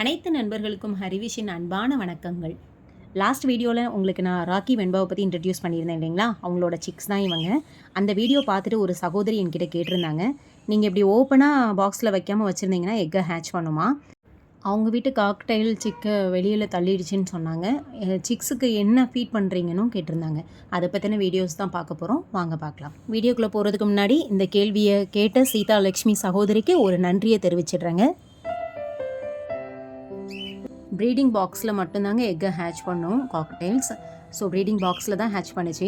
அனைத்து நண்பர்களுக்கும் ஹரிவிஷின் அன்பான வணக்கங்கள். லாஸ்ட் வீடியோவில் உங்களுக்கு நான் ராக்கி வெண்பாவை பற்றி இன்ட்ரடியூஸ் பண்ணியிருந்தேன் இல்லைங்களா? அவங்களோட சிக்ஸ் தான் இவங்க. அந்த வீடியோ பார்த்துட்டு ஒரு சகோதரி என்கிட்ட கேட்டிருந்தாங்க, நீங்கள் இப்படி ஓப்பனாக பாக்ஸில் வைக்காமல் வச்சுருந்தீங்கன்னா எக்கை ஹேட்ச் பண்ணுமா? அவங்க வீட்டு காக்டைல் சிக்கை வெளியில் தள்ளிடுச்சின்னு சொன்னாங்க. சிக்ஸுக்கு என்ன ஃபீட் பண்ணுறீங்கன்னு கேட்டிருந்தாங்க. அதை பற்றின வீடியோஸ் தான் பார்க்க போகிறோம். வாங்க பார்க்கலாம். வீடியோக்குள்ளே போகிறதுக்கு முன்னாடி இந்த கேள்வியை கேட்ட சீதா லக்ஷ்மி சகோதரிக்கு ஒரு நன்றியை தெரிவிச்சிடுறேங்க. ப்ரீடிங் பாக்ஸில் மட்டும்தாங்க எக்கை ஹேட்ச் பண்ணோம் காக்டெயில்ஸ். ஸோ ப்ரீடிங் பாக்ஸில் தான் ஹேட்ச் பண்ணிச்சு.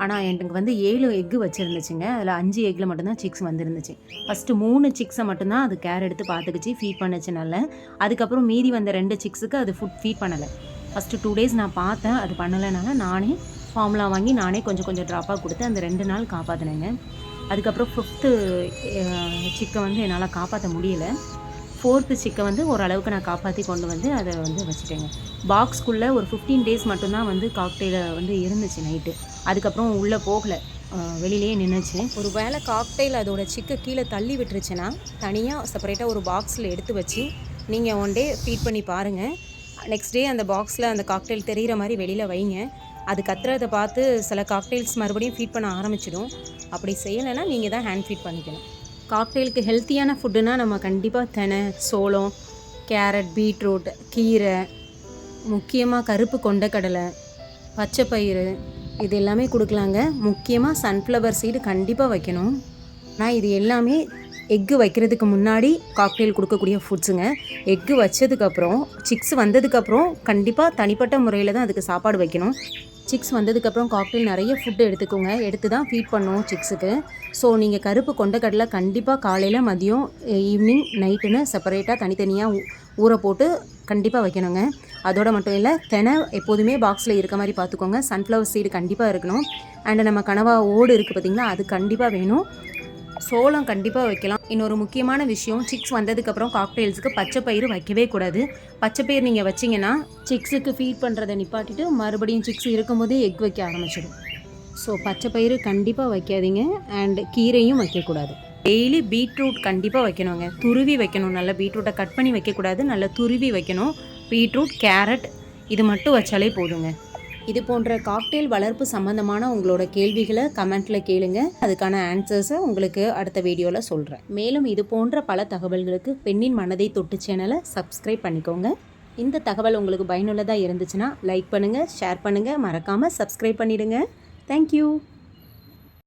ஆனால் எனக்கு வந்து 7 எக்கு வச்சுருந்துச்சுங்க. அதில் 5 எக்கில் மட்டும்தான் சிக்ஸ் வந்துருந்துச்சு. ஃபஸ்ட்டு 3 சிக்ஸை மட்டும்தான் அது கேர் எடுத்து பார்த்துக்குச்சு, ஃபீட் பண்ணுச்சு நல்லா. அதுக்கப்புறம் மீதி வந்த 2 சிக்ஸுக்கு அது ஃபீட் பண்ணலை. ஃபஸ்ட்டு 2 டேஸ் நான் பார்த்தேன், அது பண்ணலைனால நானே ஃபார்முலா வாங்கி நானே கொஞ்சம் கொஞ்சம் ட்ராப்பாக கொடுத்து அந்த 2 நாள் காப்பாற்றினேங்க. அதுக்கப்புறம் 5th சிக்கை வந்து என்னால் காப்பாற்ற முடியலை. 4th சிக்கை வந்து ஓரளவுக்கு நான் காப்பாற்றி கொண்டு வந்து அதை வந்து வச்சுட்டேங்க. பாக்ஸ்க்குள்ளே ஒரு 15 டேஸ் மட்டும்தான் வந்து காக்டெயிலை வந்து இருந்துச்சு நைட்டு. அதுக்கப்புறம் உள்ளே போகலை, வெளியிலேயே நின்றுச்சு. ஒரு வேளை காக்டெயில் அதோட சிக்கை கீழே தள்ளி விட்டுருச்சுன்னா தனியாக செப்பரேட்டாக ஒரு பாக்ஸில் எடுத்து வச்சு நீங்கள் 1 டே ஃபீட் பண்ணி பாருங்கள். நெக்ஸ்ட் டே அந்த பாக்ஸில் அந்த காக்டெயில் தெரிகிற மாதிரி வெளியில் வைங்க. அது கத்துறதை பார்த்து சில காக்டெயில்ஸ் மறுபடியும் ஃபீட் பண்ண ஆரம்பிச்சிடும். அப்படி செய்யலைன்னா நீங்கள் தான் ஹேண்ட் ஃபீட் பண்ணிக்கணும். காக்டெயிலுக்கு ஹெல்த்தியான ஃபுட்டுனா நம்ம கண்டிப்பாக தெனை, சோளம், கேரட், பீட்ரூட், கீரை, முக்கியமாக கருப்பு கொண்டக்கடலை, பச்சைப்பயிறு இது எல்லாமே கொடுக்கலாங்க. முக்கியமாக சன்ஃப்ளவர் சீடு கண்டிப்பாக வைக்கணும். ஆனால் இது எல்லாமே எக்கு வைக்கிறதுக்கு முன்னாடி காக்டெயில் கொடுக்கக்கூடிய ஃபுட்ஸுங்க. எக்கு வச்சதுக்கப்புறம் சிக்ஸ் வந்ததுக்கப்புறம் கண்டிப்பாக தனிப்பட்ட முறையில் தான் அதுக்கு சாப்பாடு வைக்கணும். சிக்ஸ் வந்ததுக்கப்புறம் காக்டெயில் நிறைய ஃபுட்டு எடுத்துக்கோங்க, எடுத்து தான் ஃபீட் பண்ணும் சிக்ஸுக்கு. ஸோ நீங்கள் கருப்பு கொண்டக்கடலை கண்டிப்பாக காலையில், மதியம், ஈவினிங், நைட்டுன்னு செப்பரேட்டாக தனித்தனியாக ஊற போட்டு கண்டிப்பாக வைக்கணுங்க. அதோடு மட்டும் இல்லை, தெனை எப்போதுமே பாக்ஸில் இருக்க மாதிரி பார்த்துக்கோங்க. சன்ஃப்ளவர் சீடு கண்டிப்பாக இருக்கணும். அண்டு நம்ம கனவா ஓடு இருக்குது பார்த்திங்களா, அது கண்டிப்பாக வேணும். சோளம் கண்டிப்பாக வைக்கலாம். இன்னொரு முக்கியமான விஷயம், சிக்ஸ் வந்ததுக்கப்புறம் காக்டெயில்ஸுக்கு பச்சைப்பயிறு வைக்கவே கூடாது. பச்சைப்பயிறு நீங்கள் வச்சிங்கன்னா சிக்ஸுக்கு ஃபீட் பண்ணுறதை நிப்பாட்டிட்டு மறுபடியும் சிக்ஸ் இருக்கும்போதே எக் வைக்க ஆரம்பிச்சிடும். ஸோ பச்சைப்பயிறு கண்டிப்பாக வைக்காதீங்க. அண்ட் கீரையும் வைக்கக்கூடாது. டெய்லி பீட்ரூட் கண்டிப்பாக வைக்கணுங்க. துருவி வைக்கணும். நல்லா பீட்ரூட்டை கட் பண்ணி வைக்கக்கூடாது, நல்லா துருவி வைக்கணும். பீட்ரூட், கேரட் இது மட்டும் வச்சாலே போதுங்க. இது போன்ற காக்டெயில் வளர்ப்பு சம்மந்தமான உங்களோட கேள்விகளை கமெண்ட்டில் கேளுங்க. அதுக்கான ஆன்சர்ஸை உங்களுக்கு அடுத்த வீடியோவில் சொல்கிறேன். மேலும் இது போன்ற பல தகவல்களுக்கு பெண்ணின் மனதை தொட்டு சேனலை சப்ஸ்கிரைப் பண்ணிக்கோங்க. இந்த தகவல் உங்களுக்கு பயனுள்ளதாக இருந்துச்சுன்னா லைக் பண்ணுங்கள், ஷேர் பண்ணுங்கள், மறக்காமல் சப்ஸ்கிரைப் பண்ணிவிடுங்க. தேங்க்யூ.